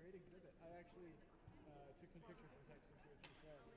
great exhibit. I actually took some pictures and texted to a few friends.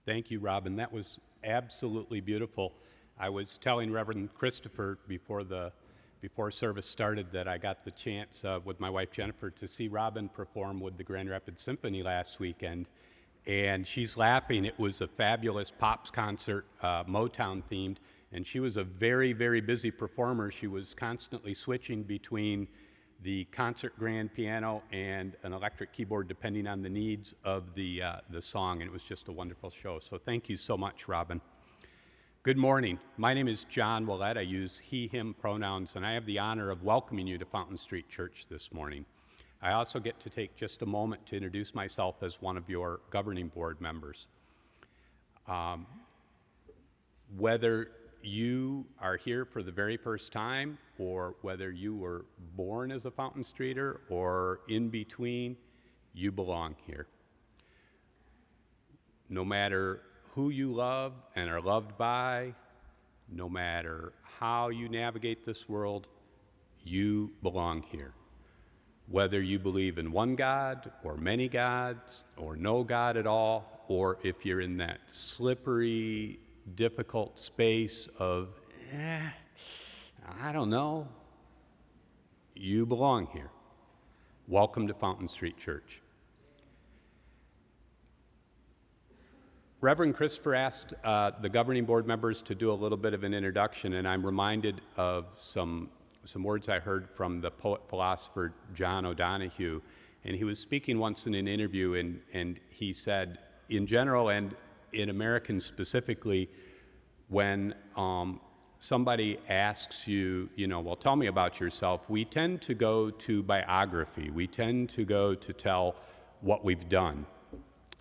Thank you, Robin. That was absolutely beautiful. I was telling Reverend Christopher before service started that I got the chance with my wife Jennifer to see Robin perform with the Grand Rapids Symphony last weekend, and she's laughing. It was a fabulous Pops concert, Motown themed, and she was a very, very busy performer. She was constantly switching between the concert grand piano and an electric keyboard depending on the needs of the song, and it was just a wonderful show. So thank you so much, Robin. Good morning. My name is John Willette. I use he, him pronouns, and I have the honor of welcoming you to Fountain Street Church this morning. I also get to take just a moment to introduce myself as one of your governing board members. Whether you are here for the very first time, or whether you were born as a Fountain Streeter or in between, you belong here. No matter who you love and are loved by, no matter how you navigate this world, you belong here. Whether you believe in one God or many gods or no God at all, or if you're in that slippery, difficult space of, I don't know, you belong here. Welcome to Fountain Street Church. Reverend Christopher asked the governing board members to do a little bit of an introduction, and I'm reminded of some words I heard from the poet-philosopher John O'Donohue. And he was speaking once in an interview, and he said, in general and in Americans specifically, when somebody asks you, well, tell me about yourself, we tend to go to biography. We tend to go to tell what we've done.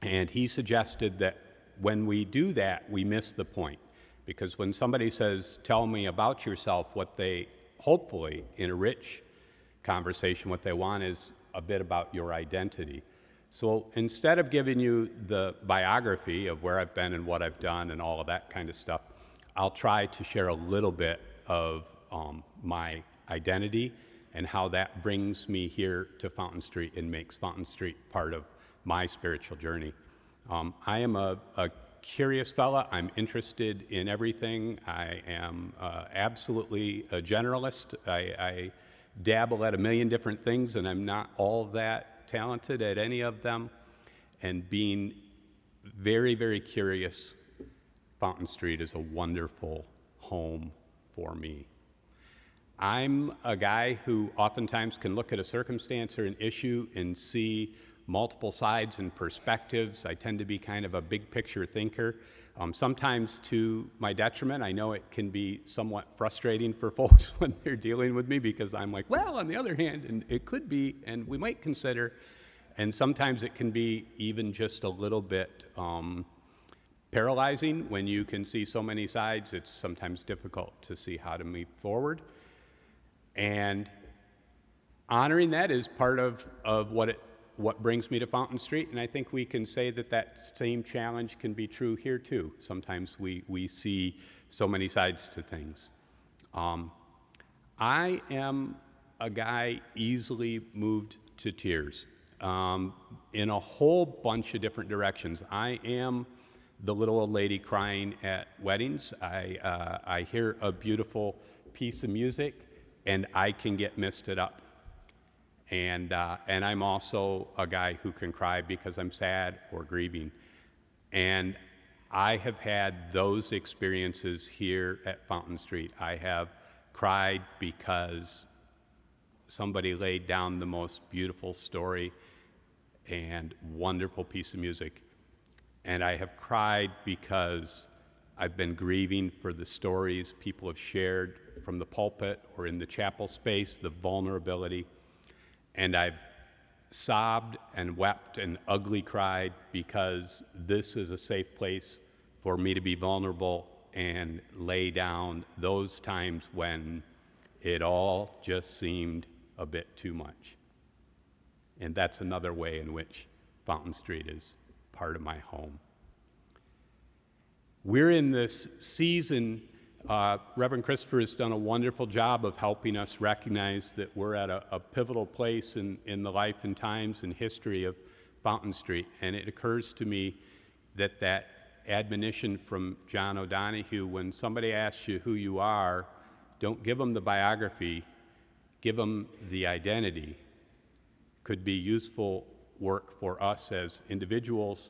And he suggested that when we do that, we miss the point. Because when somebody says, tell me about yourself, what they, hopefully, in a rich conversation, what they want is a bit about your identity. So instead of giving you the biography of where I've been and what I've done and all of that kind of stuff, I'll try to share a little bit of my identity and how that brings me here to Fountain Street and makes Fountain Street part of my spiritual journey. I am a curious fella. I'm interested in everything. I am absolutely a generalist. I dabble at a million different things, and I'm not all that talented at any of them. And being very, very curious, Fountain Street is a wonderful home for me. I'm a guy who oftentimes can look at a circumstance or an issue and see multiple sides and perspectives. I tend to be kind of a big picture thinker. Sometimes to my detriment. I know it can be somewhat frustrating for folks when they're dealing with me because I'm like, well, on the other hand, and it could be, and we might consider, and sometimes it can be even just a little bit paralyzing when you can see so many sides. It's sometimes difficult to see how to move forward. And honoring that is part of what brings me to Fountain Street, and I think we can say that same challenge can be true here too. Sometimes we see so many sides to things. I am a guy easily moved to tears in a whole bunch of different directions. I am the little old lady crying at weddings. I hear a beautiful piece of music, and I can get misted up. And I'm also a guy who can cry because I'm sad or grieving. And I have had those experiences here at Fountain Street. I have cried because somebody laid down the most beautiful story and wonderful piece of music. And I have cried because I've been grieving for the stories people have shared from the pulpit or in the chapel space, the vulnerability. And I've sobbed and wept and ugly cried because this is a safe place for me to be vulnerable and lay down those times when it all just seemed a bit too much. And that's another way in which Fountain Street is part of my home. We're in this season, Reverend Christopher has done a wonderful job of helping us recognize that we're at a pivotal place in the life and times and history of Fountain Street. And it occurs to me that admonition from John O'Donohue: when somebody asks you who you are, don't give them the biography, give them the identity. Could be useful work for us as individuals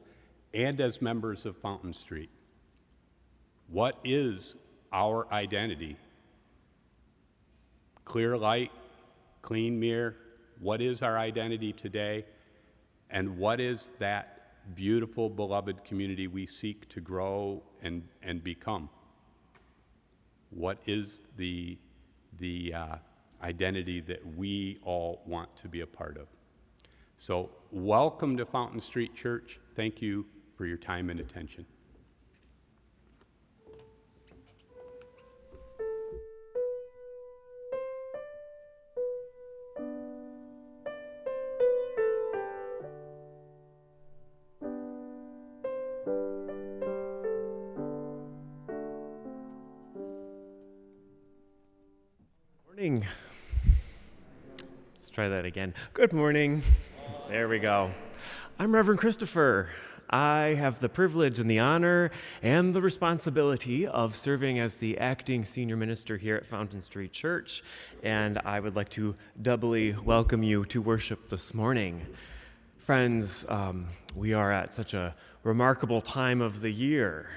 and as members of Fountain Street. What is our identity? Clear light, clean mirror. What is our identity today? And what is that beautiful, beloved community we seek to grow and become? What is the identity that we all want to be a part of? So welcome to Fountain Street Church. Thank you for your time and attention. Morning. Let's try that again. Good morning. There we go. I'm Reverend Christopher. I have the privilege and the honor and the responsibility of serving as the acting senior minister here at Fountain Street Church, and I would like to doubly welcome you to worship this morning. Friends, we are at such a remarkable time of the year.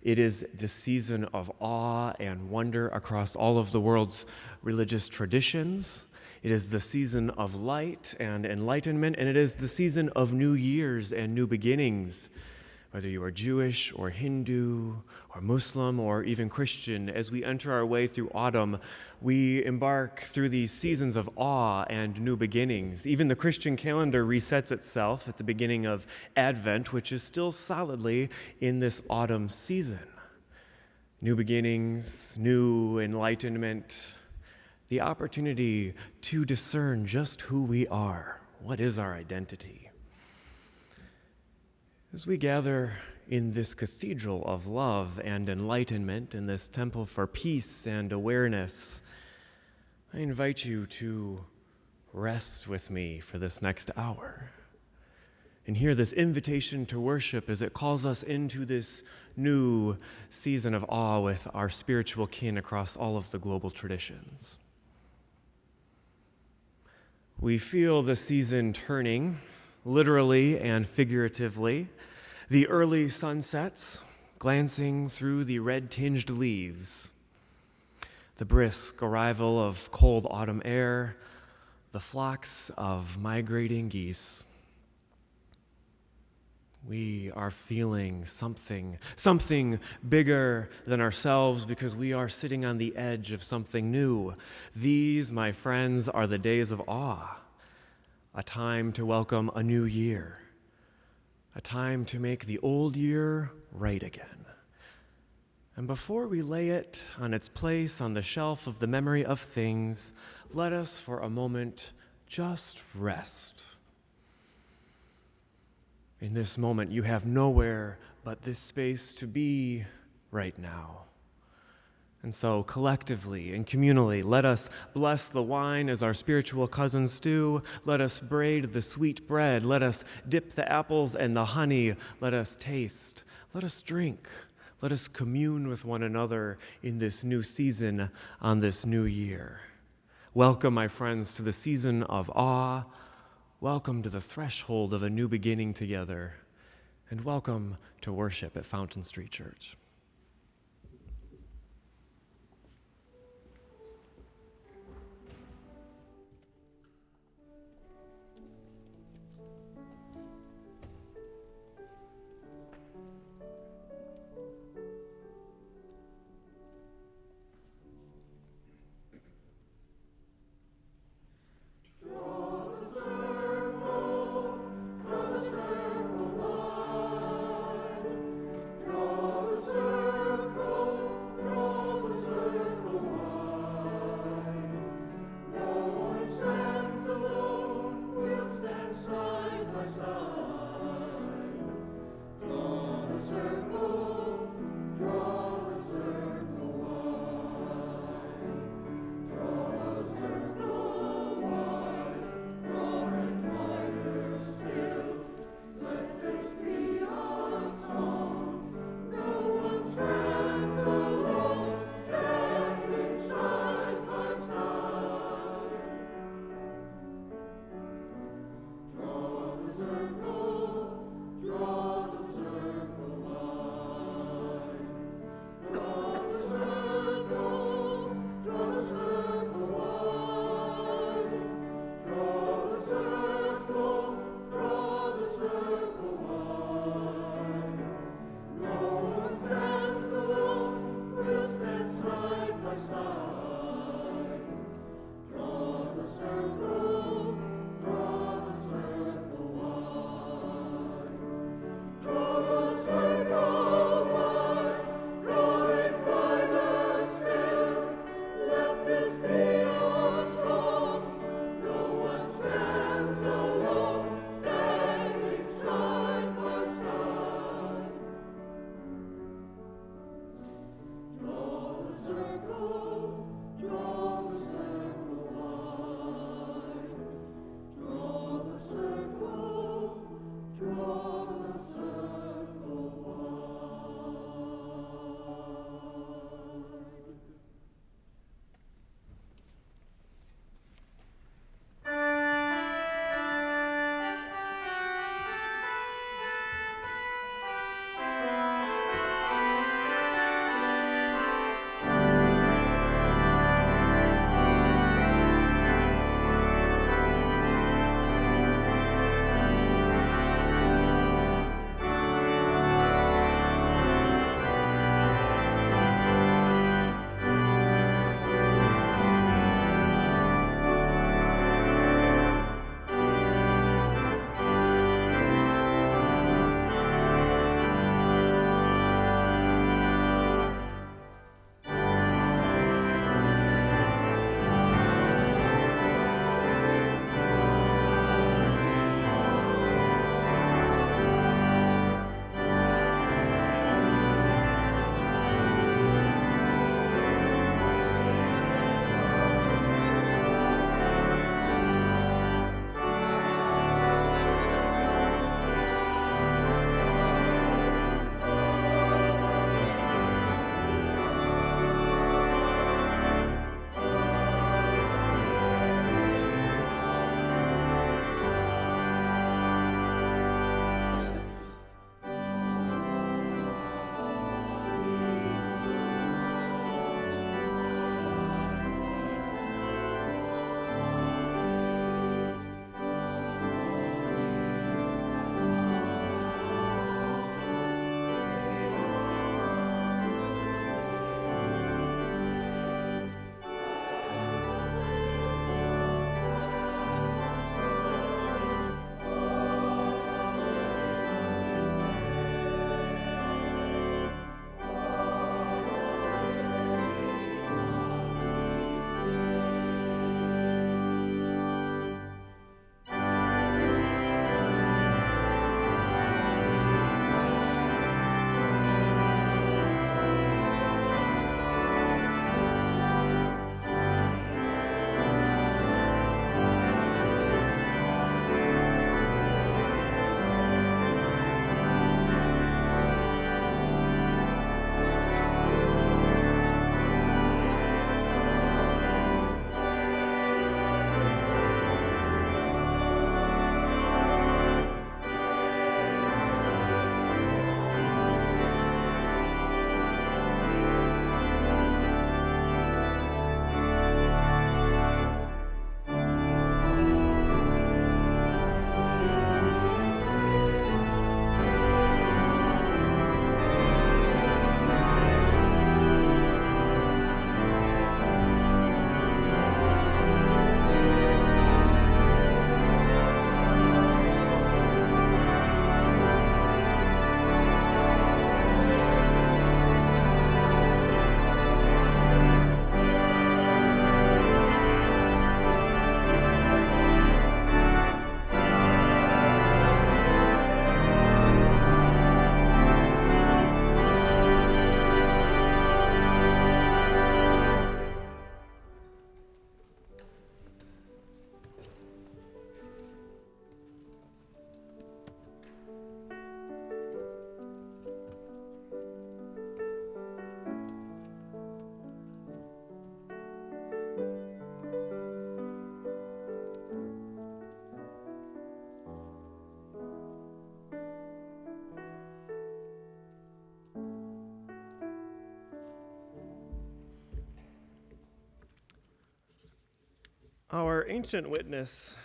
It is the season of awe and wonder across all of the world's religious traditions. It is the season of light and enlightenment, and it is the season of new years and new beginnings. Whether you are Jewish or Hindu or Muslim or even Christian, as we enter our way through autumn, we embark through these seasons of awe and new beginnings. Even the Christian calendar resets itself at the beginning of Advent, which is still solidly in this autumn season. New beginnings, new enlightenment, the opportunity to discern just who we are. What is our identity? As we gather in this cathedral of love and enlightenment, in this temple for peace and awareness, I invite you to rest with me for this next hour and hear this invitation to worship as it calls us into this new season of awe with our spiritual kin across all of the global traditions. We feel the season turning, literally and figuratively. The early sunsets glancing through the red-tinged leaves. The brisk arrival of cold autumn air. The flocks of migrating geese. We are feeling something bigger than ourselves because we are sitting on the edge of something new. These, my friends, are the days of awe, a time to welcome a new year, a time to make the old year right again. And before we lay it on its place on the shelf of the memory of things, let us for a moment just rest. In this moment, you have nowhere but this space to be right now. And so collectively and communally, let us bless the wine as our spiritual cousins do. Let us braid the sweet bread. Let us dip the apples and the honey. Let us taste. Let us drink. Let us commune with one another in this new season on this new year. Welcome, my friends, to the season of awe. Welcome to the threshold of a new beginning together, and welcome to worship at Fountain Street Church. Draw the Our ancient witness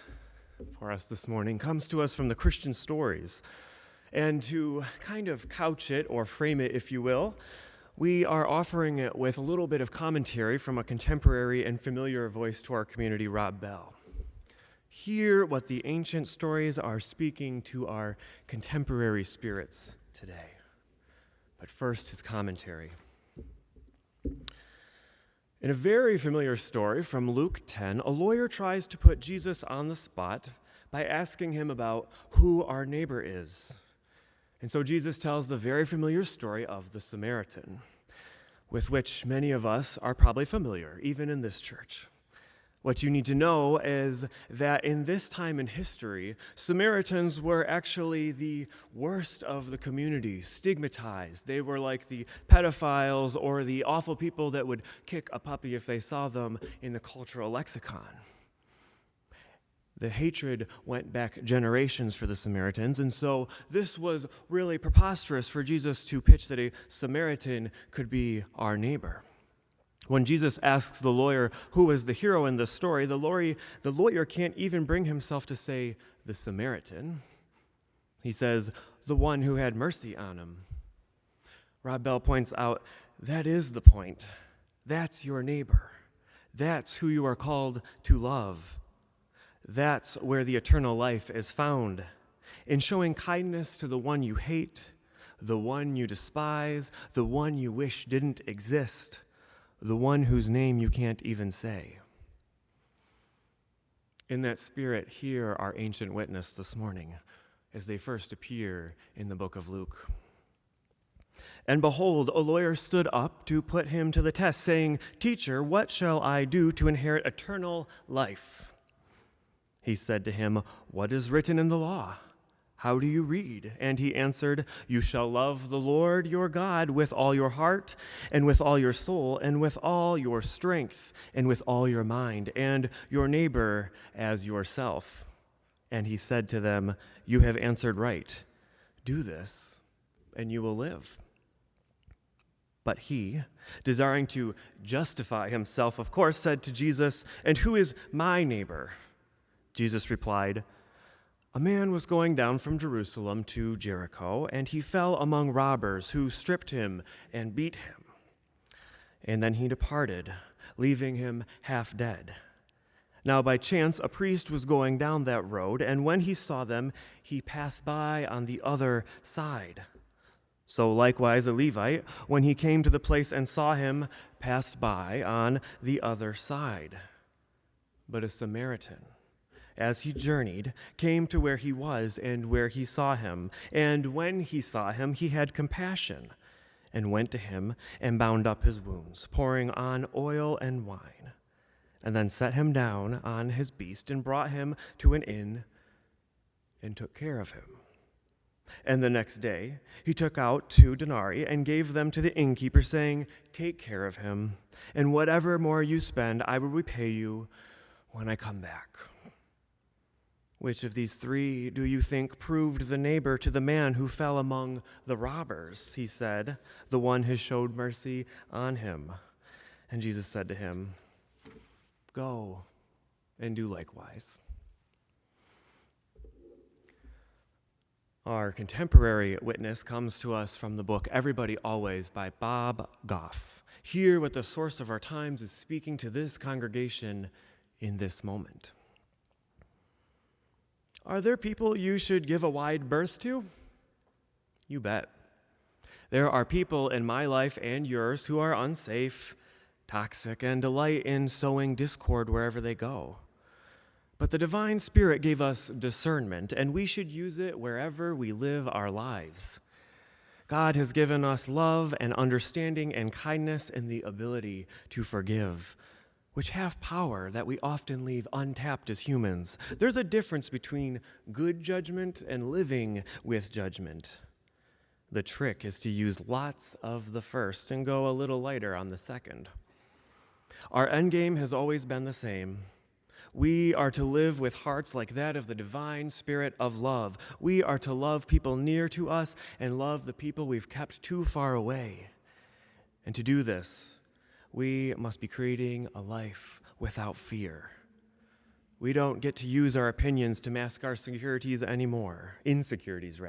for us this morning comes to us from the Christian stories. And to kind of couch it or frame it, if you will, we are offering it with a little bit of commentary from a contemporary and familiar voice to our community, Rob Bell. Hear what the ancient stories are speaking to our contemporary spirits today. But first, his commentary. In a very familiar story from Luke 10, a lawyer tries to put Jesus on the spot by asking him about who our neighbor is. And so Jesus tells the very familiar story of the Samaritan, with which many of us are probably familiar, even in this church. What you need to know is that in this time in history, Samaritans were actually the worst of the community, stigmatized. They were like the pedophiles or the awful people that would kick a puppy if they saw them in the cultural lexicon. The hatred went back generations for the Samaritans, and so this was really preposterous for Jesus to pitch that a Samaritan could be our neighbor. When Jesus asks the lawyer who is the hero in this story, the lawyer can't even bring himself to say the Samaritan. He says, the one who had mercy on him. Rob Bell points out, that is the point. That's your neighbor. That's who you are called to love. That's where the eternal life is found. In showing kindness to the one you hate, the one you despise, the one you wish didn't exist, the one whose name you can't even say. In that spirit, hear our ancient witness this morning as they first appear in the book of Luke. And behold, a lawyer stood up to put him to the test, saying, "Teacher, what shall I do to inherit eternal life?" He said to him, "What is written in the law? How do you read?" And he answered, "You shall love the Lord your God with all your heart, and with all your soul, and with all your strength, and with all your mind, and your neighbor as yourself." And he said to them, "You have answered right. Do this, and you will live." But he, desiring to justify himself, of course, said to Jesus, "And who is my neighbor?" Jesus replied, "A man was going down from Jerusalem to Jericho, and he fell among robbers who stripped him and beat him. And then he departed, leaving him half dead. Now by chance a priest was going down that road, and when he saw them, he passed by on the other side. So likewise a Levite, when he came to the place and saw him, passed by on the other side. But a Samaritan, as he journeyed, came to where he was and where he saw him. And when he saw him, he had compassion and went to him and bound up his wounds, pouring on oil and wine, and then set him down on his beast and brought him to an inn and took care of him. And the next day he took out 2 denarii and gave them to the innkeeper, saying, 'Take care of him, and whatever more you spend, I will repay you when I come back.' Which of these 3 do you think proved the neighbor to the man who fell among the robbers?" He said, "The one who showed mercy on him." And Jesus said to him, "Go and do likewise." Our contemporary witness comes to us from the book Everybody Always by Bob Goff. Hear what the source of our times is speaking to this congregation in this moment. Are there people you should give a wide berth to? You bet. There are people in my life and yours who are unsafe, toxic, and delight in sowing discord wherever they go. But the divine Spirit gave us discernment, and we should use it wherever we live our lives. God has given us love and understanding and kindness and the ability to forgive, which have power that we often leave untapped as humans. There's a difference between good judgment and living with judgment. The trick is to use lots of the first and go a little lighter on the second. Our end game has always been the same. We are to live with hearts like that of the divine Spirit of love. We are to love people near to us and love the people we've kept too far away. And to do this, we must be creating a life without fear. We don't get to use our opinions to mask our insecurities.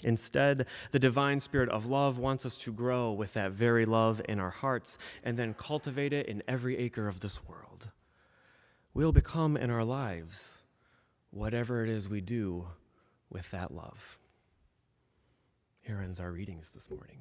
Instead, the divine spirit of love wants us to grow with that very love in our hearts and then cultivate it in every acre of this world. We'll become in our lives whatever it is we do with that love. Here ends our readings this morning.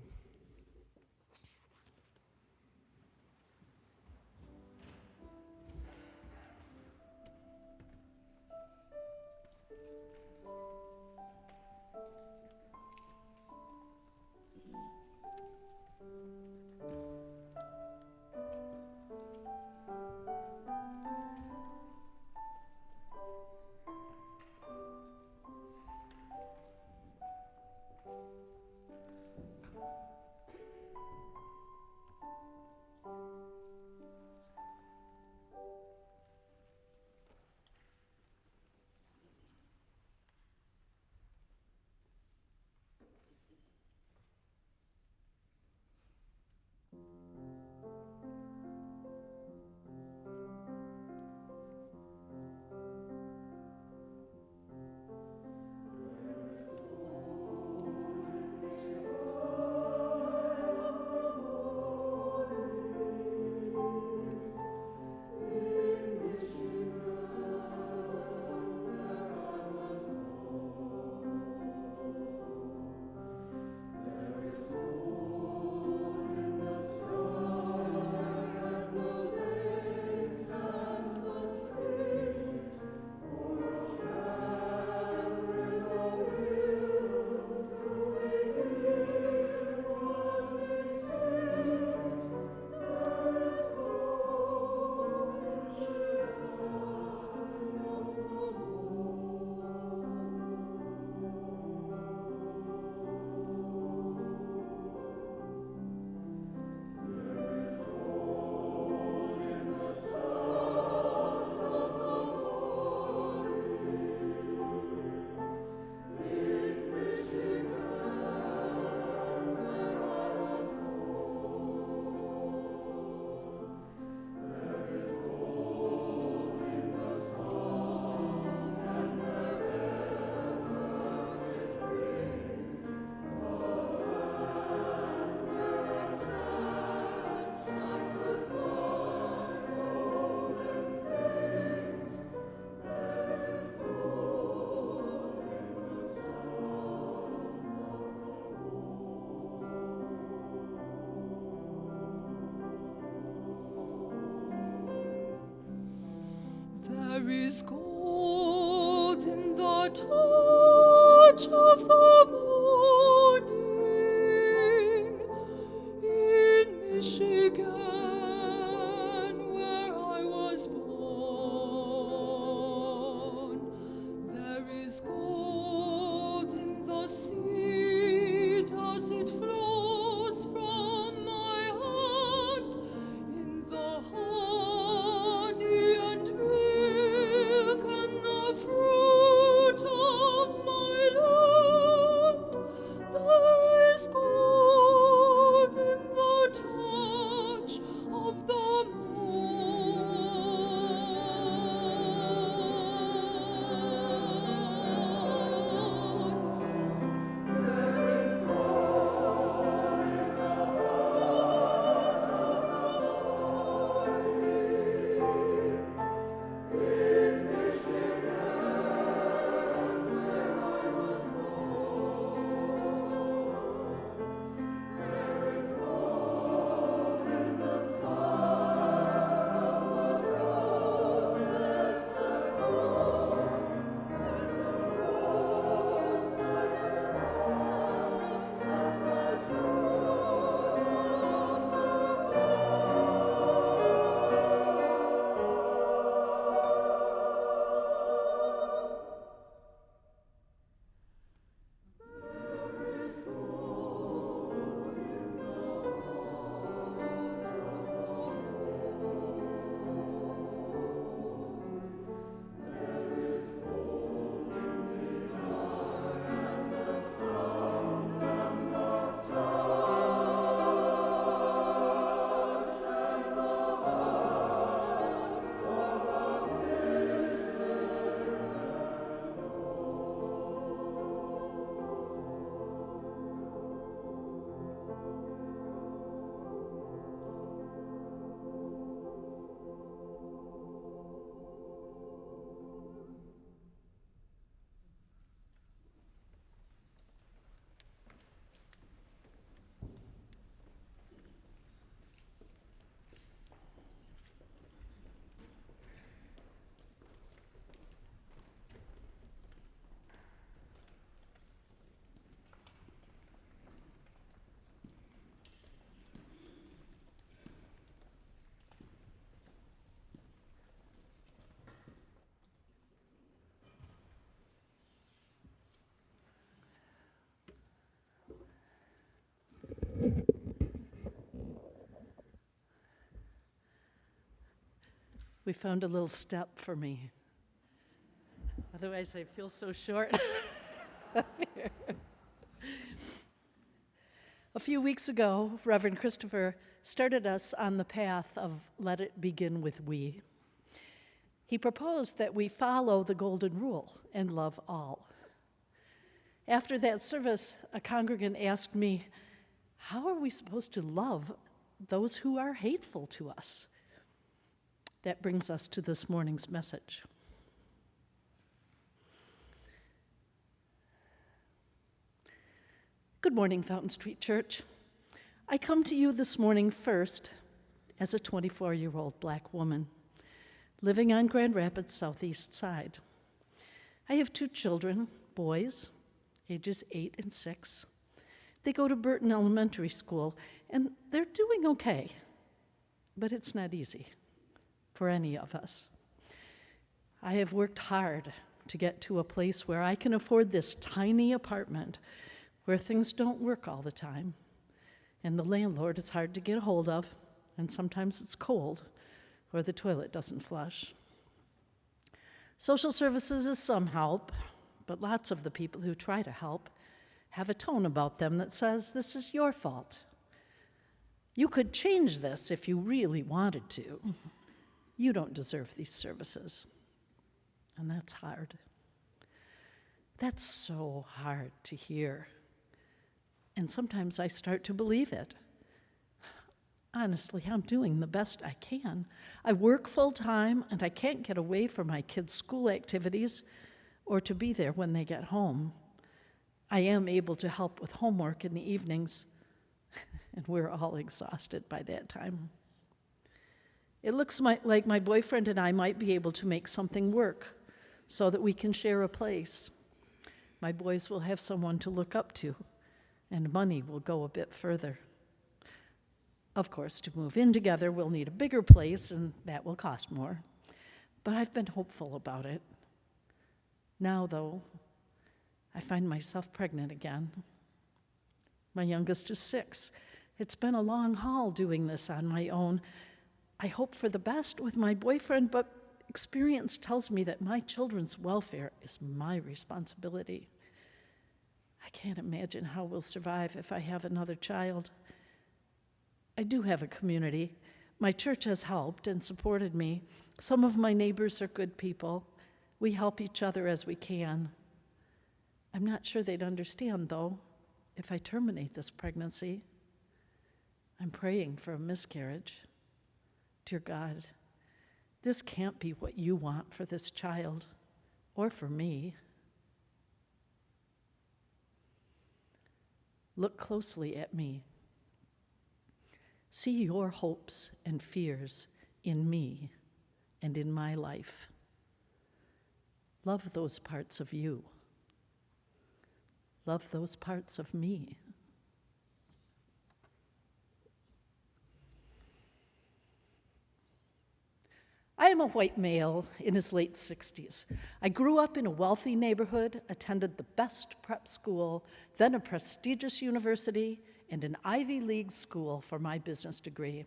There is gold in the touch of the morning in Michigan, where I was born. There is gold in the sea as it flows from my hand in the honey and milk and the fruit of We found a little step for me. Otherwise, I feel so short. A few weeks ago, Reverend Christopher started us on the path of let it begin with we. He proposed that we follow the golden rule and love all. After that service, a congregant asked me, how are we supposed to love those who are hateful to us? That brings us to this morning's message. Good morning, Fountain Street Church. I come to you this morning first as a 24-year-old black woman living on Grand Rapids' southeast side. I have 2 children, boys, ages 8 and 6. They go to Burton Elementary School, and they're doing okay, but it's not easy for any of us. I have worked hard to get to a place where I can afford this tiny apartment where things don't work all the time, and the landlord is hard to get a hold of, and sometimes it's cold, or the toilet doesn't flush. Social services is some help, but lots of the people who try to help have a tone about them that says, this is your fault. You could change this if you really wanted to. You don't deserve these services. And that's hard. That's so hard to hear. And sometimes I start to believe it. Honestly, I'm doing the best I can. I work full-time, and I can't get away from my kids' school activities or to be there when they get home. I am able to help with homework in the evenings, and we're all exhausted by that time. It looks like my boyfriend and I might be able to make something work so that we can share a place. My boys will have someone to look up to, and money will go a bit further. Of course, to move in together, we'll need a bigger place, and that will cost more. But I've been hopeful about it. Now, though, I find myself pregnant again. My youngest is 6. It's been a long haul doing this on my own. I hope for the best with my boyfriend, but experience tells me that my children's welfare is my responsibility. I can't imagine how we'll survive if I have another child. I do have a community. My church has helped and supported me. Some of my neighbors are good people. We help each other as we can. I'm not sure they'd understand, though, if I terminate this pregnancy. I'm praying for a miscarriage. Dear God, this can't be what you want for this child or for me. Look closely at me. See your hopes and fears in me and in my life. Love those parts of you. Love those parts of me. I am a white male in his late 60s. I grew up in a wealthy neighborhood, attended the best prep school, then a prestigious university, and an Ivy League school for my business degree.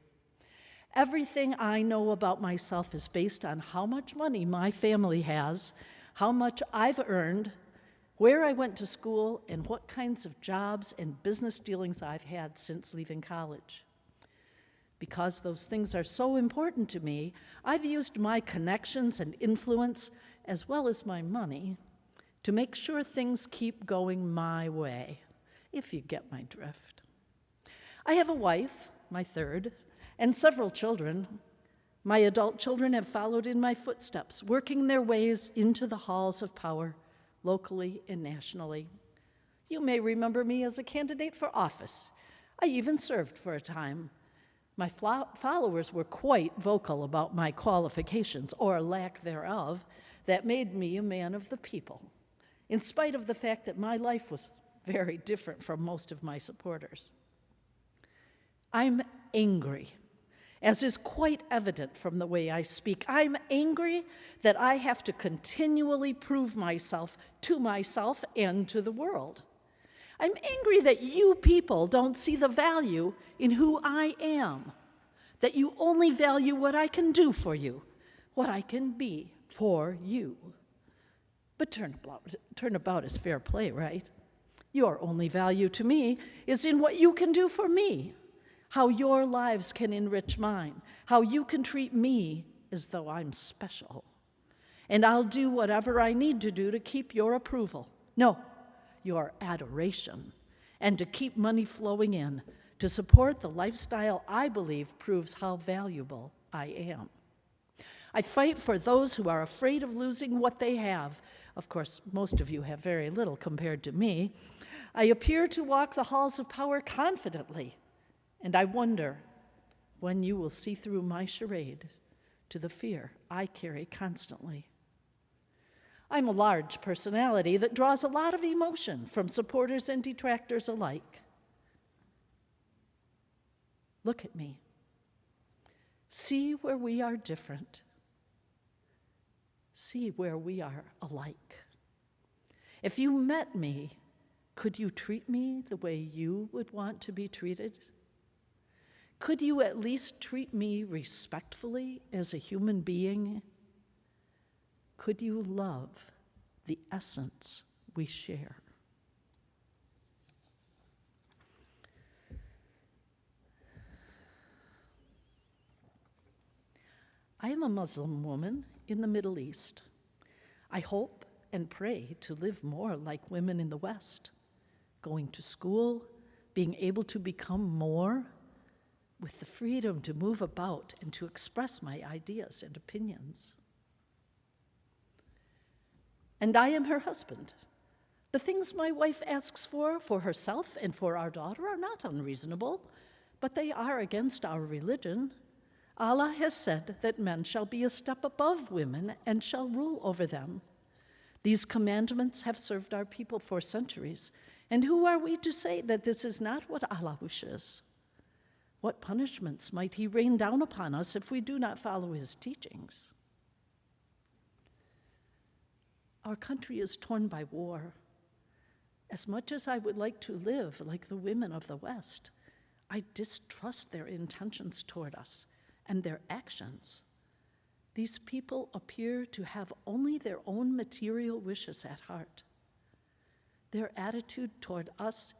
Everything I know about myself is based on how much money my family has, how much I've earned, where I went to school, and what kinds of jobs and business dealings I've had since leaving college. Because those things are so important to me, I've used my connections and influence, as well as my money, to make sure things keep going my way, if you get my drift. I have a wife, my 3rd, and several children. My adult children have followed in my footsteps, working their ways into the halls of power, locally and nationally. You may remember me as a candidate for office. I even served for a time. My followers were quite vocal about my qualifications, or lack thereof, that made me a man of the people, in spite of the fact that my life was very different from most of my supporters. I'm angry, as is quite evident from the way I speak. I'm angry that I have to continually prove myself to myself and to the world. I'm angry that you people don't see the value in who I am, that you only value what I can do for you, what I can be for you. But turnabout is fair play, right? Your only value to me is in what you can do for me, how your lives can enrich mine, how you can treat me as though I'm special. And I'll do whatever I need to do to keep your approval. No, your adoration. And to keep money flowing in, to support the lifestyle I believe proves how valuable I am. I fight for those who are afraid of losing what they have. Of course, most of you have very little compared to me. I appear to walk the halls of power confidently, and I wonder when you will see through my charade to the fear I carry constantly. I'm a large personality that draws a lot of emotion from supporters and detractors alike. Look at me. See where we are different. See where we are alike. If you met me, could you treat me the way you would want to be treated? Could you at least treat me respectfully as a human being? Could you love the essence we share? I am a Muslim woman in the Middle East. I hope and pray to live more like women in the West, going to school, being able to become more, with the freedom to move about and to express my ideas and opinions. And I am her husband. The things my wife asks for herself and for our daughter are not unreasonable, but they are against our religion. Allah has said that men shall be a step above women and shall rule over them. These commandments have served our people for centuries, and who are we to say that this is not what Allah wishes? What punishments might He rain down upon us if we do not follow His teachings? Our country is torn by war. As much as I would like to live like the women of the West, I distrust their intentions toward us and their actions. These people appear to have only their own material wishes at heart. Their attitude toward us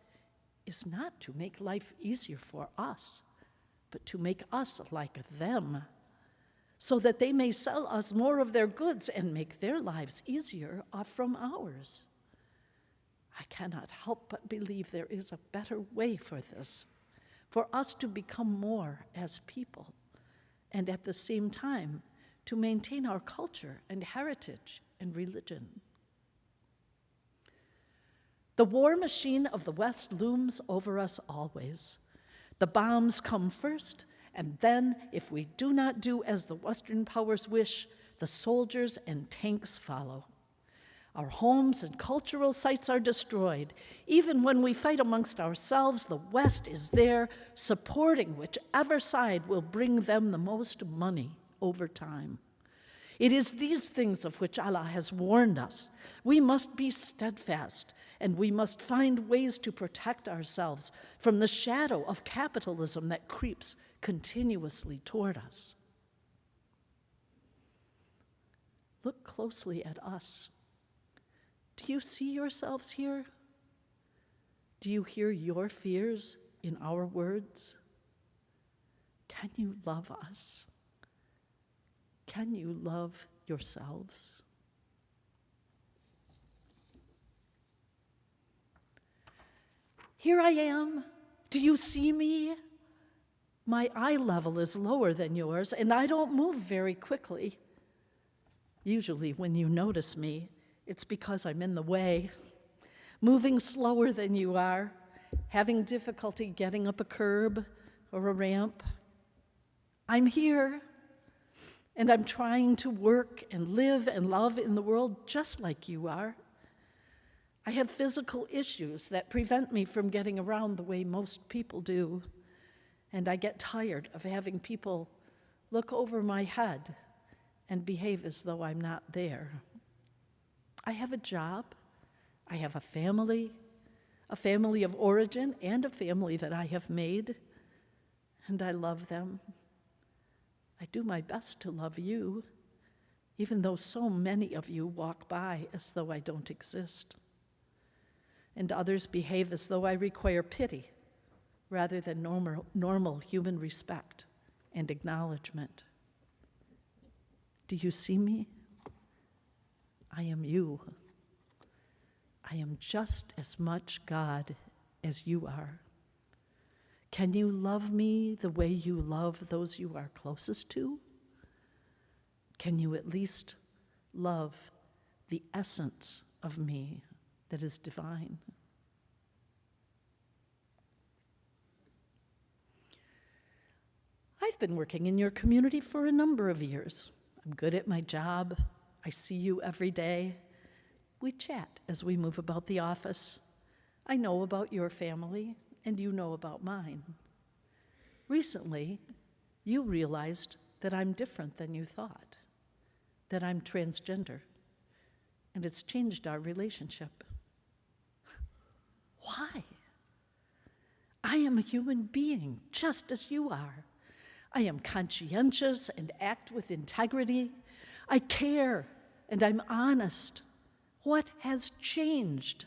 is not to make life easier for us, but to make us like them, so that they may sell us more of their goods and make their lives easier off from ours. I cannot help but believe there is a better way for this, for us to become more as people, and at the same time, to maintain our culture and heritage and religion. The war machine of the West looms over us always. The bombs come first, and then, if we do not do as the Western powers wish, the soldiers and tanks follow. Our homes and cultural sites are destroyed. Even when we fight amongst ourselves, the West is there, supporting whichever side will bring them the most money over time. It is these things of which Allah has warned us. We must be steadfast, and we must find ways to protect ourselves from the shadow of capitalism that creeps continuously toward us. Look closely at us. Do you see yourselves here? Do you hear your fears in our words? Can you love us? Can you love yourselves? Here I am. Do you see me? My eye level is lower than yours, and I don't move very quickly. Usually when you notice me, it's because I'm in the way, moving slower than you are, having difficulty getting up a curb or a ramp. I'm here, and I'm trying to work and live and love in the world just like you are. I have physical issues that prevent me from getting around the way most people do, and I get tired of having people look over my head and behave as though I'm not there. I have a job, I have a family of origin, and a family that I have made, and I love them. I do my best to love you, even though so many of you walk by as though I don't exist. And others behave as though I require pity rather than normal human respect and acknowledgement. Do you see me? I am you. I am just as much God as you are. Can you love me the way you love those you are closest to? Can you at least love the essence of me that is divine? I've been working in your community for a number of years. I'm good at my job. I see you every day. We chat as we move about the office. I know about your family, and you know about mine. Recently, you realized that I'm different than you thought, that I'm transgender, and it's changed our relationship. Why? I am a human being, just as you are. I am conscientious and act with integrity. I care, and I'm honest. What has changed?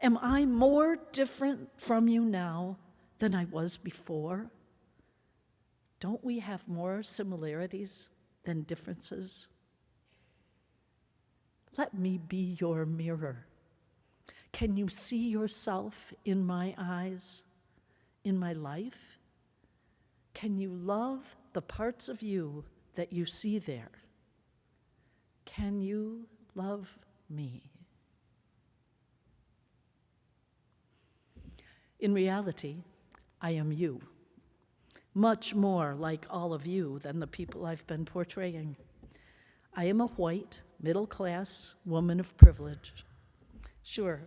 Am I more different from you now than I was before? Don't we have more similarities than differences? Let me be your mirror. Can you see yourself in my eyes, in my life? Can you love the parts of you that you see there? Can you love me? In reality, I am you, much more like all of you than the people I've been portraying. I am a white, middle-class woman of privilege. Sure,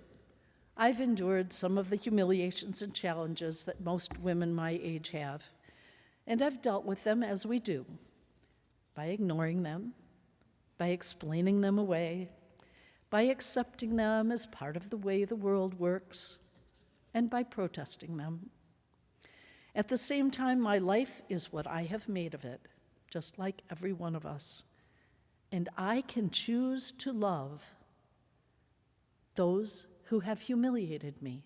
I've endured some of the humiliations and challenges that most women my age have, and I've dealt with them as we do, by ignoring them, by explaining them away, by accepting them as part of the way the world works, and by protesting them. At the same time, my life is what I have made of it, just like every one of us. And I can choose to love those who have humiliated me,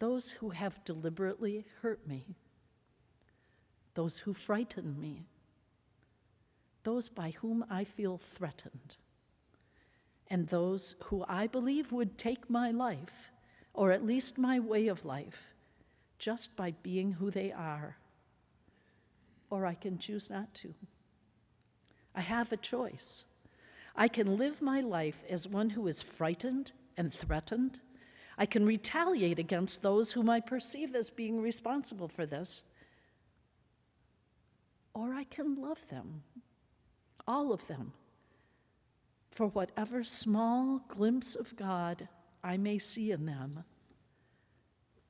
those who have deliberately hurt me, those who frighten me, those by whom I feel threatened, and those who I believe would take my life, or at least my way of life, just by being who they are. Or I can choose not to. I have a choice. I can live my life as one who is frightened and threatened. I can retaliate against those whom I perceive as being responsible for this. Or I can love them, all of them, for whatever small glimpse of God I may see in them.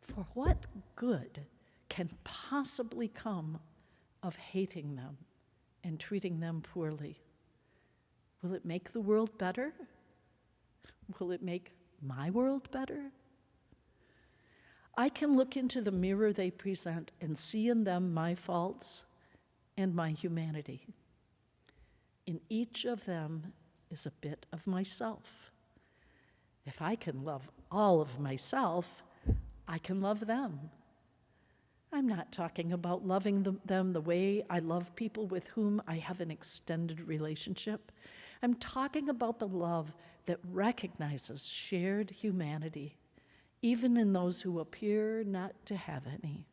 For what good can possibly come of hating them and treating them poorly? Will it make the world better? Will it make my world better? I can look into the mirror they present and see in them my faults and my humanity. In each of them is a bit of myself. If I can love all of myself, I can love them. I'm not talking about loving them the way I love people with whom I have an extended relationship. I'm talking about the love that recognizes shared humanity, even in those who appear not to have any.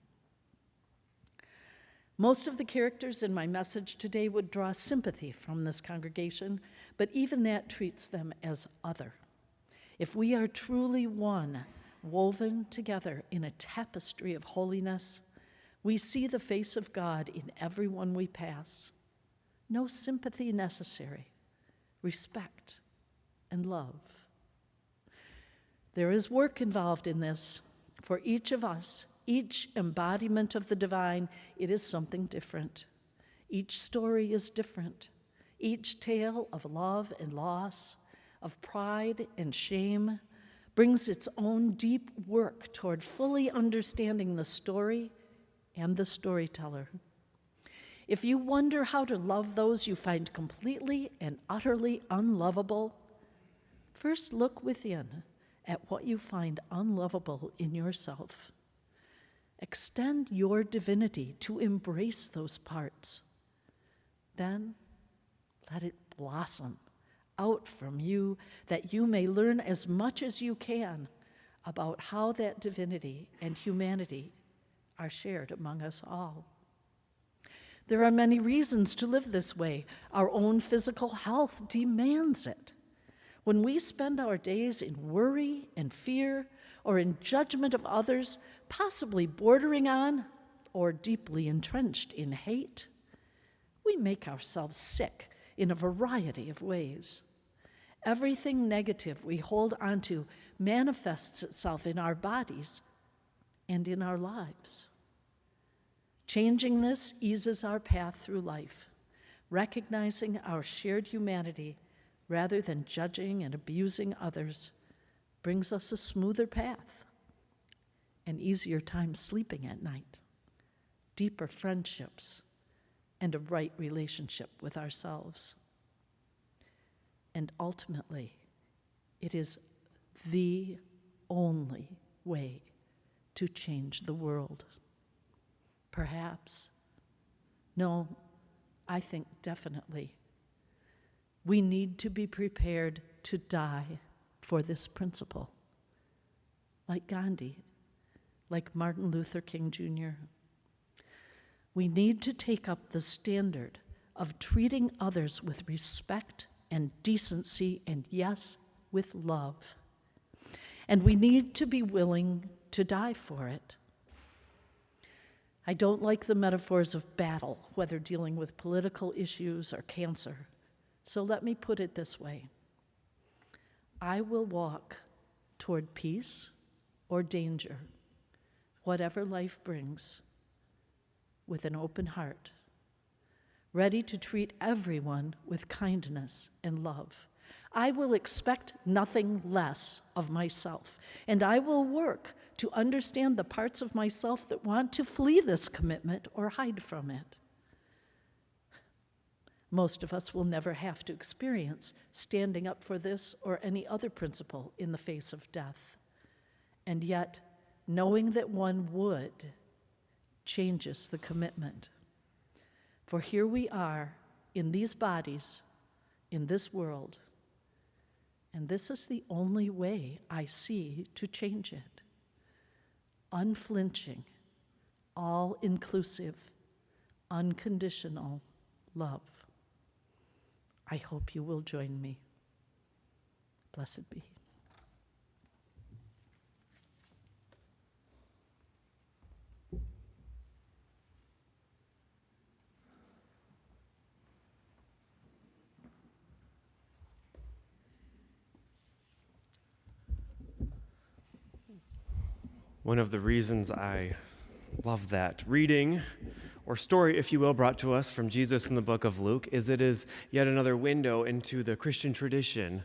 Most of the characters in my message today would draw sympathy from this congregation, but even that treats them as other. If we are truly one, woven together in a tapestry of holiness, we see the face of God in everyone we pass. No sympathy necessary, respect and love. There is work involved in this. For each of us, each embodiment of the divine, it is something different. Each story is different. Each tale of love and loss, of pride and shame, brings its own deep work toward fully understanding the story and the storyteller. If you wonder how to love those you find completely and utterly unlovable, first look within at what you find unlovable in yourself. Extend your divinity to embrace those parts. Then let it blossom out from you, that you may learn as much as you can about how that divinity and humanity are shared among us all. There are many reasons to live this way. Our own physical health demands it. When we spend our days in worry and fear or in judgment of others, possibly bordering on or deeply entrenched in hate, we make ourselves sick in a variety of ways. Everything negative we hold onto manifests itself in our bodies and in our lives. Changing this eases our path through life, recognizing our shared humanity rather than judging and abusing others brings us a smoother path, an easier time sleeping at night, deeper friendships, and a right relationship with ourselves. And ultimately, it is the only way to change the world. Perhaps. No, I think definitely. We need to be prepared to die for this principle. Like Gandhi, like Martin Luther King Jr. We need to take up the standard of treating others with respect and decency, and yes, with love. And we need to be willing to die for it. I don't like the metaphors of battle, whether dealing with political issues or cancer. So let me put it this way. I will walk toward peace or danger, whatever life brings, with an open heart, ready to treat everyone with kindness and love. I will expect nothing less of myself, and I will work to understand the parts of myself that want to flee this commitment or hide from it. Most of us will never have to experience standing up for this or any other principle in the face of death. And yet, knowing that one would changes the commitment. For here we are in these bodies, in this world, and this is the only way I see to change it. Unflinching, all-inclusive, unconditional love. I hope you will join me. Blessed be. One of the reasons I love that reading, or story, if you will, brought to us from Jesus in the book of Luke, is it is yet another window into the Christian tradition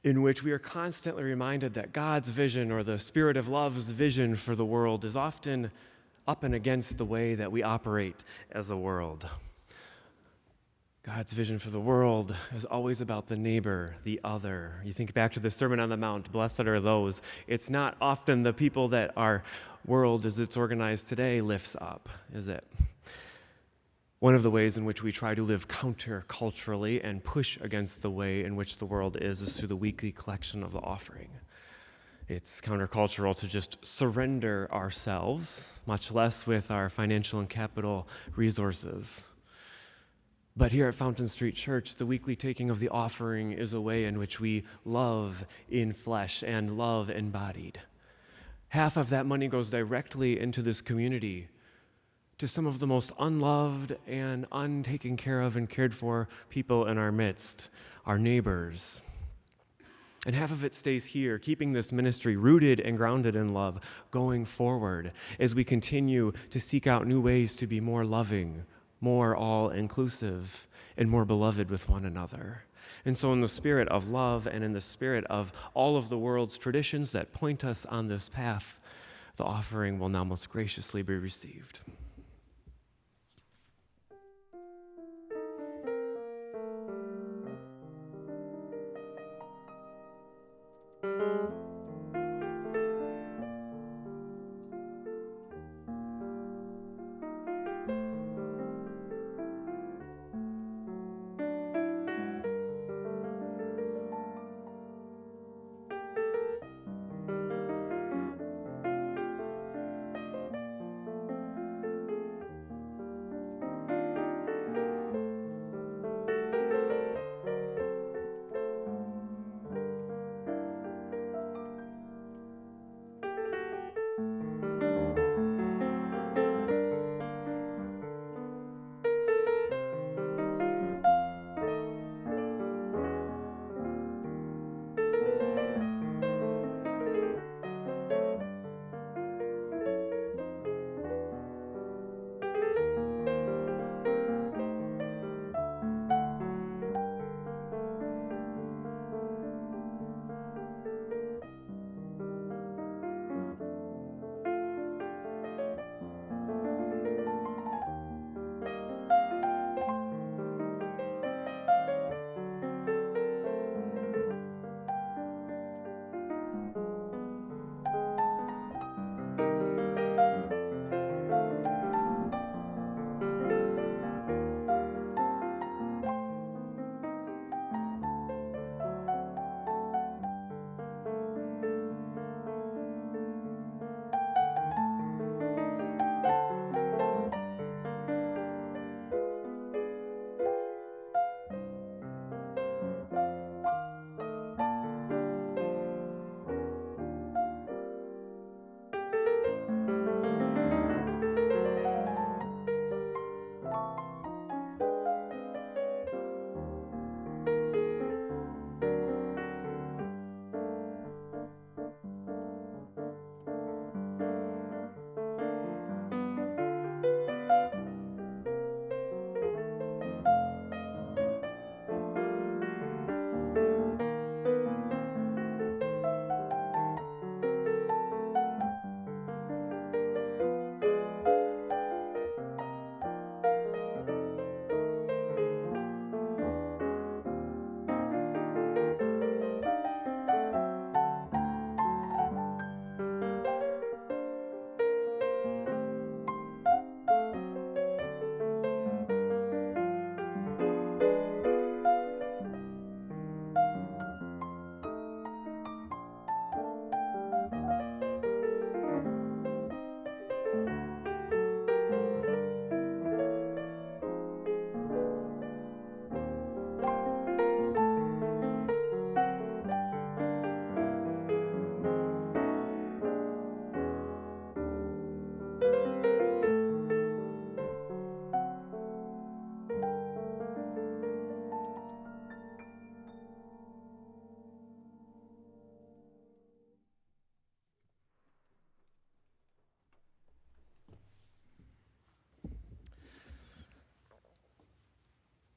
in which we are constantly reminded that God's vision, or the Spirit of Love's vision for the world, is often up and against the way that we operate as a world. God's vision for the world is always about the neighbor, the other. You think back to the Sermon on the Mount, blessed are those. It's not often the people that our world, as it's organized today, lifts up, is it? One of the ways in which we try to live counter-culturally and push against the way in which the world is through the weekly collection of the offering. It's countercultural to just surrender ourselves, much less with our financial and capital resources. But here at Fountain Street Church, the weekly taking of the offering is a way in which we love in flesh and love embodied. Half of that money goes directly into this community, to some of the most unloved and untaken care of and cared for people in our midst, our neighbors. And half of it stays here, keeping this ministry rooted and grounded in love, going forward as we continue to seek out new ways to be more loving, more all-inclusive, and more beloved with one another. And so in the spirit of love and in the spirit of all of the world's traditions that point us on this path, the offering will now most graciously be received.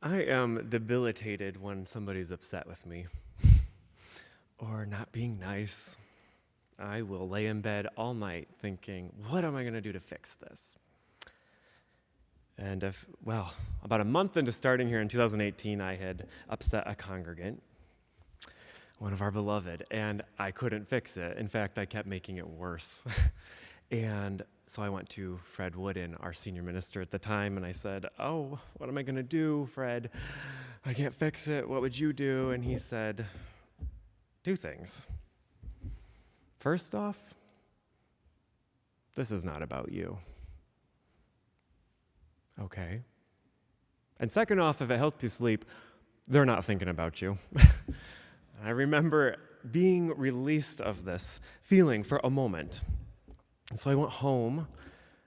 I am debilitated when somebody's upset with me or not being nice. I will lay in bed all night thinking, what am I going to do to fix this? And about a month into starting here in 2018, I had upset a congregant, one of our beloved, and I couldn't fix it. In fact, I kept making it worse. And so I went to Fred Wooden, our senior minister at the time, and I said, oh, what am I going to do, Fred? I can't fix it. What would you do? And he said, 2 things. First off, this is not about you. Okay. And second off, if it helps you sleep, they're not thinking about you. I remember being released of this feeling for a moment. And so I went home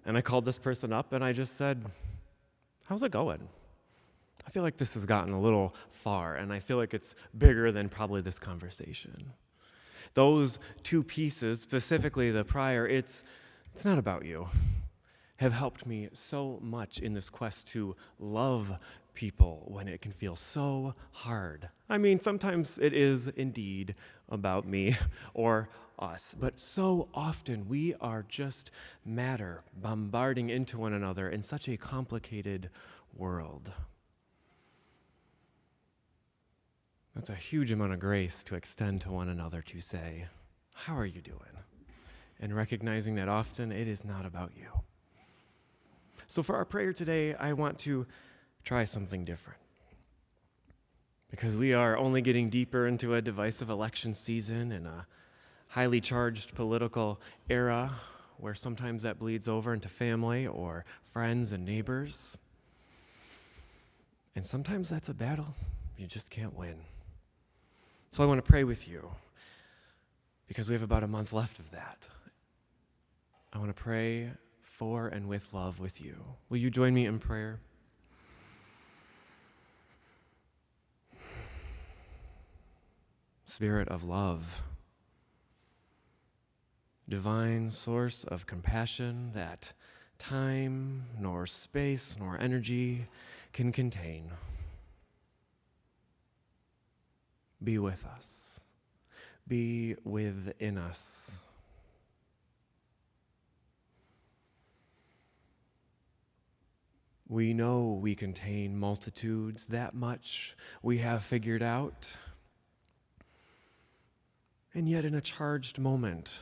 and I called this person up and I just said, how's it going? I feel like this has gotten a little far and I feel like it's bigger than probably this conversation. Those 2 pieces, specifically the prior, it's not about you, have helped me so much in this quest to love people when it can feel so hard. I mean, sometimes it is indeed about me or us, but so often we are just matter bombarding into one another in such a complicated world. That's a huge amount of grace to extend to one another to say, how are you doing? And recognizing that often it is not about you. So for our prayer today, I want to try something different. Because we are only getting deeper into a divisive election season and a highly charged political era where sometimes that bleeds over into family or friends and neighbors. And sometimes that's a battle you just can't win. So I want to pray with you because we have about a month left of that. I want to pray for and with love with you. Will you join me in prayer? Spirit of love, divine source of compassion that time, nor space, nor energy can contain. Be with us. Be within us. We know we contain multitudes, that much we have figured out. And yet in a charged moment,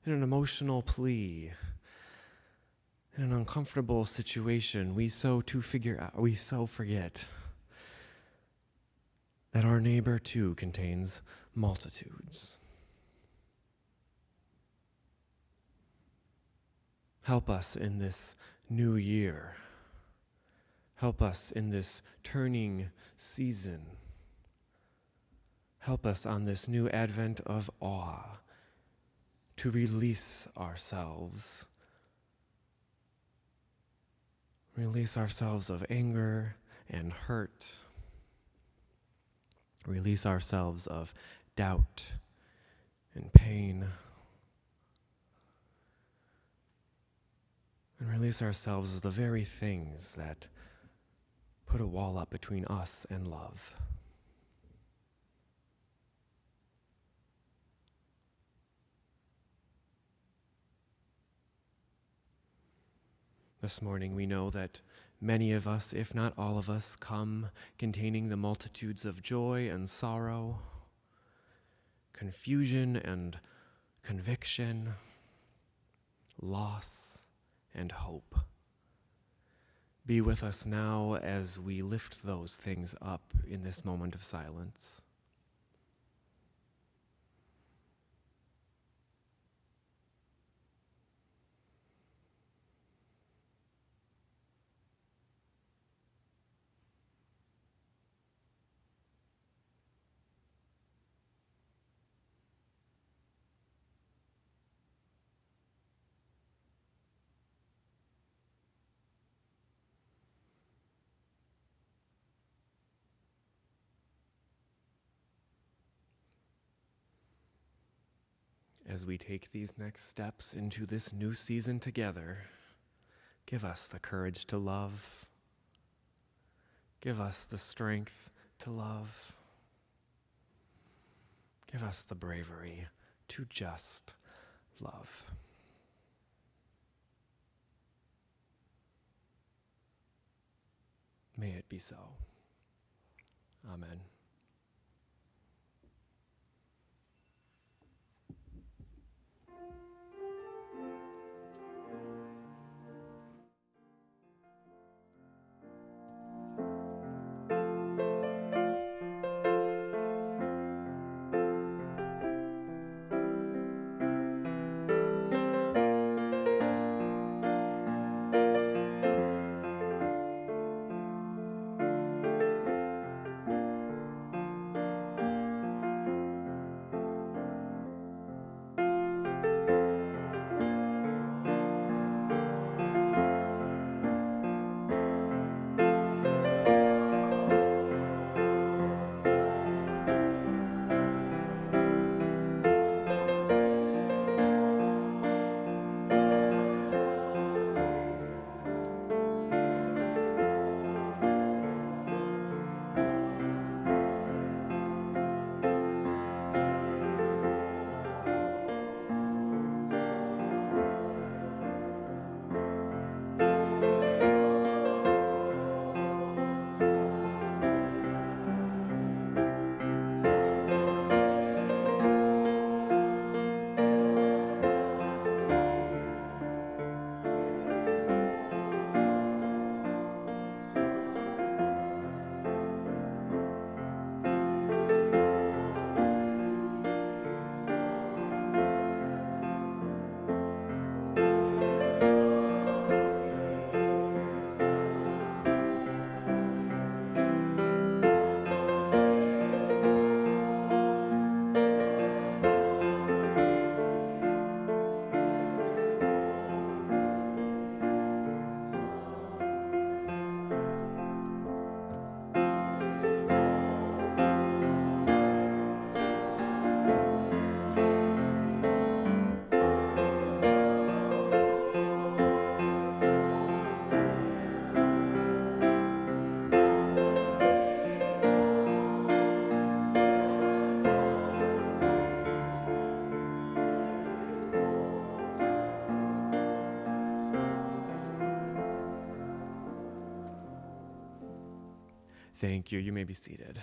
in an emotional plea, in an uncomfortable situation, we so forget that our neighbor too contains multitudes. Help us in this new year. Help us in this turning season. Help us on this new advent of awe to release ourselves. Release ourselves of anger and hurt. Release ourselves of doubt and pain. And release ourselves of the very things that put a wall up between us and love. This morning we know that many of us, if not all of us, come containing the multitudes of joy and sorrow, confusion and conviction, loss and hope. Be with us now as we lift those things up in this moment of silence. As we take these next steps into this new season together, give us the courage to love, Give us the strength to love. Give us the bravery to just love. May it be so. Amen. Thank you. You may be seated.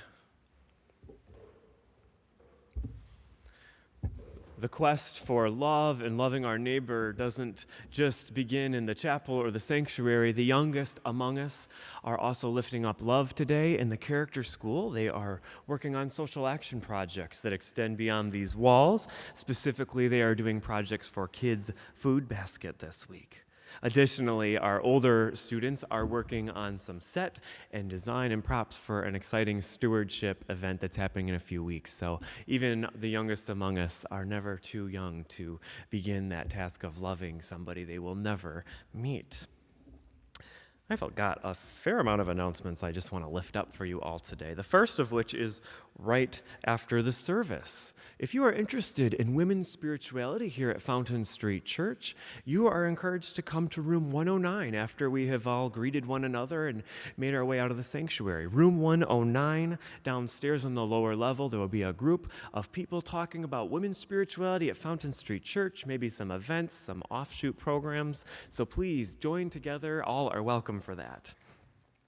The quest for love and loving our neighbor doesn't just begin in the chapel or the sanctuary. The youngest among us are also lifting up love today in the character school. They are working on social action projects that extend beyond these walls. Specifically, they are doing projects for Kids Food Basket this week. Additionally, our older students are working on some set and design and props for an exciting stewardship event that's happening in a few weeks. So even the youngest among us are never too young to begin that task of loving somebody they will never meet. I've got a fair amount of announcements I just want to lift up for you all today. The first of which is right after the service. If you are interested in women's spirituality here at Fountain Street Church, you are encouraged to come to room 109 after we have all greeted one another and made our way out of the sanctuary. Room 109, downstairs on the lower level, there will be a group of people talking about women's spirituality at Fountain Street Church, maybe some events, some offshoot programs. So please join together. All are welcome for that.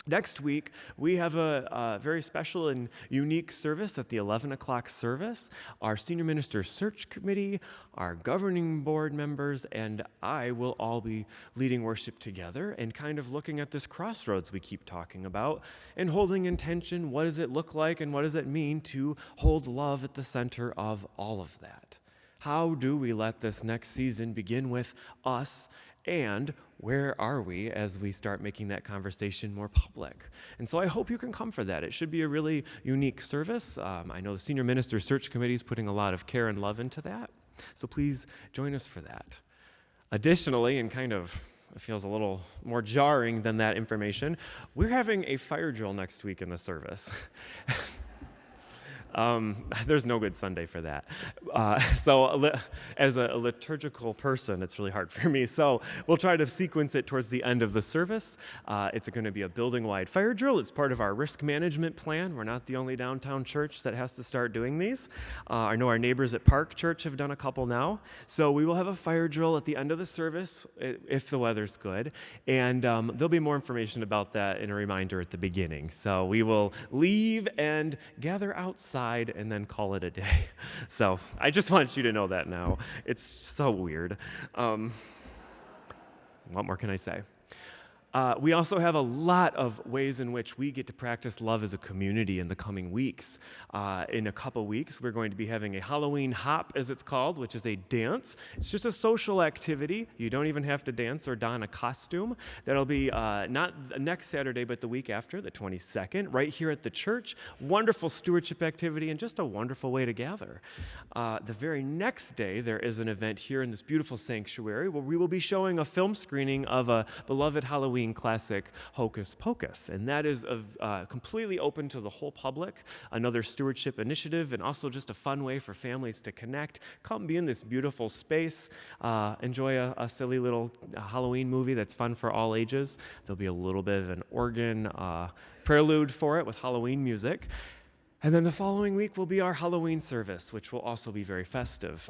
Next week, we have a very special and unique service at the 11 o'clock service. Our Senior Minister Search Committee, our governing board members, and I will all be leading worship together and kind of looking at this crossroads we keep talking about and holding intention. What does it look like and what does it mean to hold love at the center of all of that? How do we let this next season begin with us, and where are we as we start making that conversation more public? And so I hope you can come for that. It should be a really unique service. I know the Senior Minister Search Committee is putting a lot of care and love into that. So please join us for that. Additionally, and kind of it feels a little more jarring than that information, we're having a fire drill next week in the service. There's no good Sunday for that. As a liturgical person, it's really hard for me. So we'll try to sequence it towards the end of the service. It's going to be a building-wide fire drill. It's part of our risk management plan. We're not the only downtown church that has to start doing these. I know our neighbors at Park Church have done a couple now. So we will have a fire drill at the end of the service if the weather's good. And there'll be more information about that in a reminder at the beginning. So we will leave and gather outside and then call it a day. So I just want you to know that now. It's so weird. What more can I say? We also have a lot of ways in which we get to practice love as a community in the coming weeks. In a couple weeks, we're going to be having a Halloween hop, as it's called, which is a dance. It's just a social activity. You don't even have to dance or don a costume. That'll be not next Saturday, but the week after, the 22nd, right here at the church. Wonderful stewardship activity and just a wonderful way to gather. The very next day, there is an event here in this beautiful sanctuary where we will be showing a film screening of a beloved Halloween classic, Hocus Pocus, and that is completely open to the whole public, another stewardship initiative, and also just a fun way for families to connect. Come be in this beautiful space, enjoy a silly little Halloween movie that's fun for all ages. There'll be a little bit of an organ prelude for it with Halloween music. And then the following week will be our Halloween service, which will also be very festive.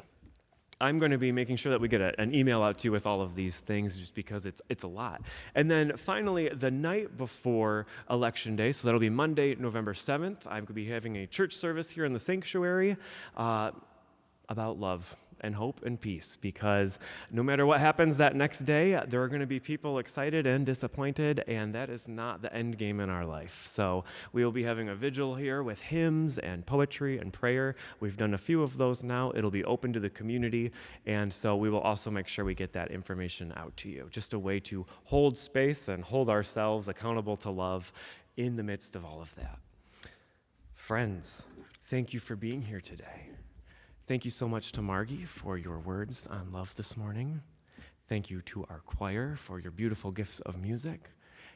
I'm going to be making sure that we get an email out to you with all of these things just because it's a lot. And then finally, the night before Election Day, so that'll be Monday, November 7th, I'm going to be having a church service here in the sanctuary about love and hope and peace, because no matter what happens that next day, there are going to be people excited and disappointed, and that is not the end game in our life. So we will be having a vigil here with hymns and poetry and prayer. We've done a few of those now. It'll be open to the community, and so we will also make sure we get that information out to you. Just a way to hold space and hold ourselves accountable to love in the midst of all of that. Friends, thank you for being here today. Thank you so much to Margi for your words on love this morning. Thank you to our choir for your beautiful gifts of music.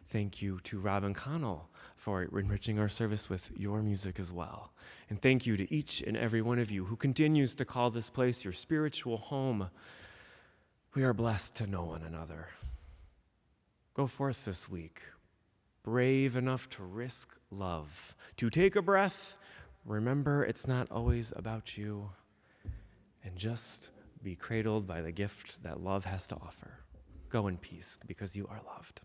Thank you to Rob and Connell for enriching our service with your music as well. And thank you to each and every one of you who continues to call this place your spiritual home. We are blessed to know one another. Go forth this week, brave enough to risk love, to take a breath. Remember, it's not always about you. And just be cradled by the gift that love has to offer. Go in peace, because you are loved.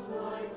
Light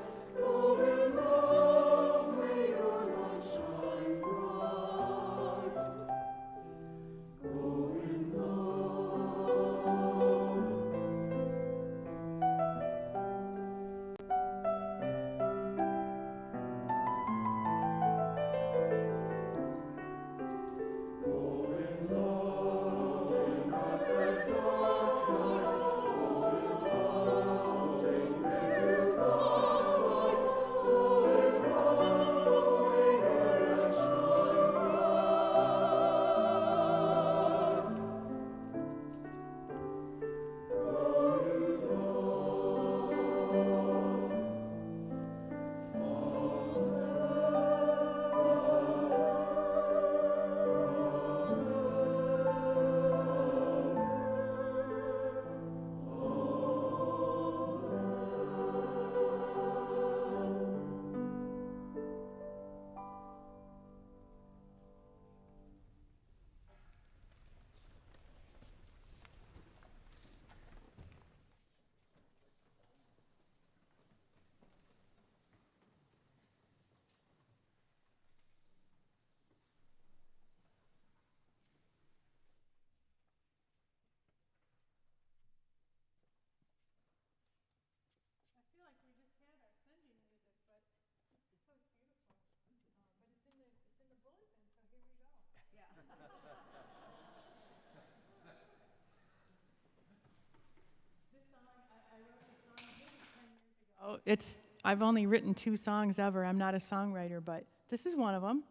I've only written 2 songs ever. I'm not a songwriter, but this is one of them.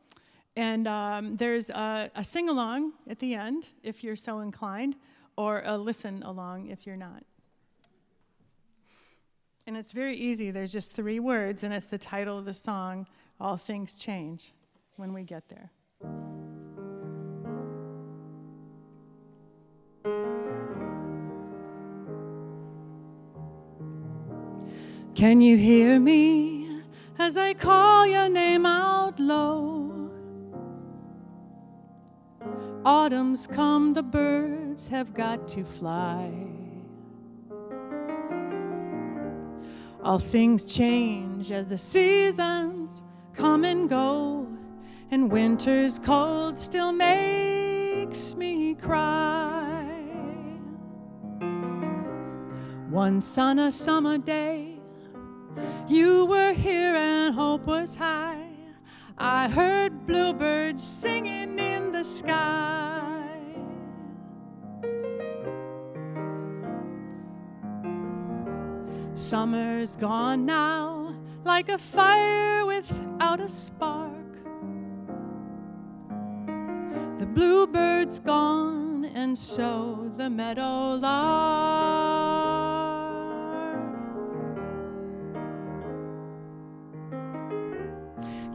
And there's a sing-along at the end, if you're so inclined, or a listen-along if you're not. And it's very easy. There's just 3 words, and it's the title of the song, All Things Change, when we get there. Can you hear me as I call your name out low? Autumn's come, the birds have got to fly. All things change as the seasons come and go, and winter's cold still makes me cry. Once on a summer day, you were here and hope was high. I heard bluebirds singing in the sky. Summer's gone now, like a fire without a spark. The bluebird's gone, and so the meadowlark.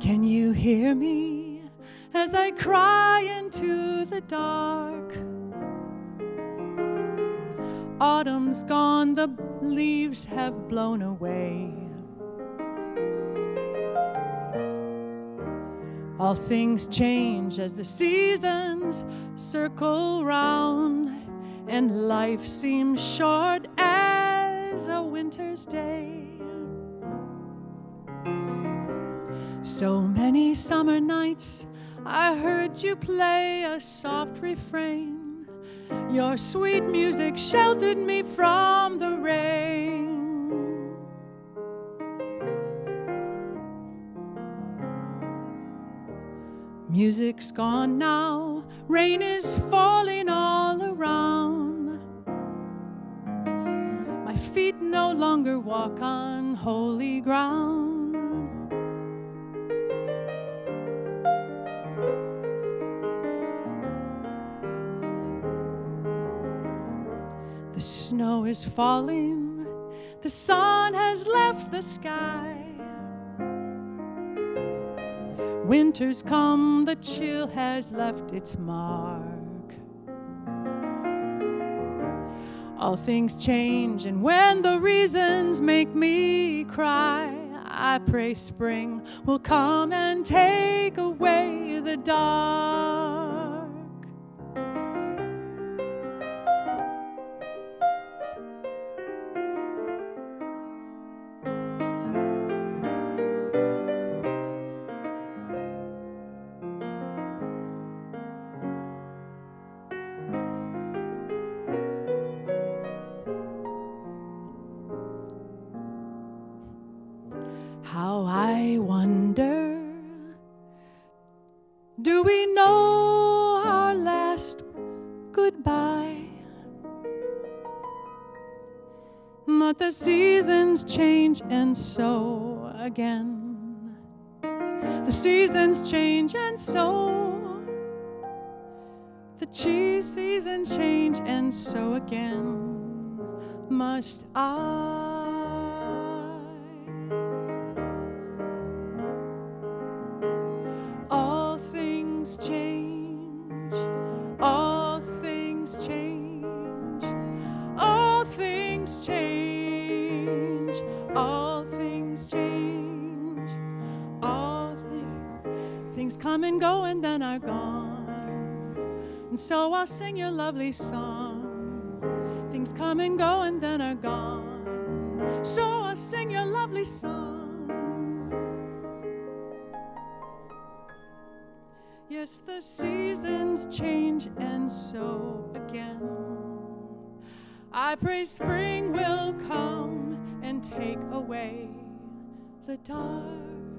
Can you hear me as I cry into the dark? Autumn's gone, the leaves have blown away. All things change as the seasons circle round, and life seems short as a winter's day. So many summer nights I heard you play a soft refrain. Your sweet music sheltered me from the rain. Music's gone now, rain is falling all around. My feet no longer walk on holy ground. The snow is falling, the sun has left the sky. Winter's come, the chill has left its mark. All things change, and when the reasons make me cry, I pray spring will come and take away the dark. How I wonder, do we know our last goodbye? But the seasons change, and so again. The seasons change, and so the seasons change, and so again must I. All things change, all things change, all things change, all things change, all things come and go and then are gone. And so I'll sing your lovely song. Things come and go and then are gone. So I'll sing your lovely song. Yes, the seasons change, and so again I pray spring will come and take away the dark.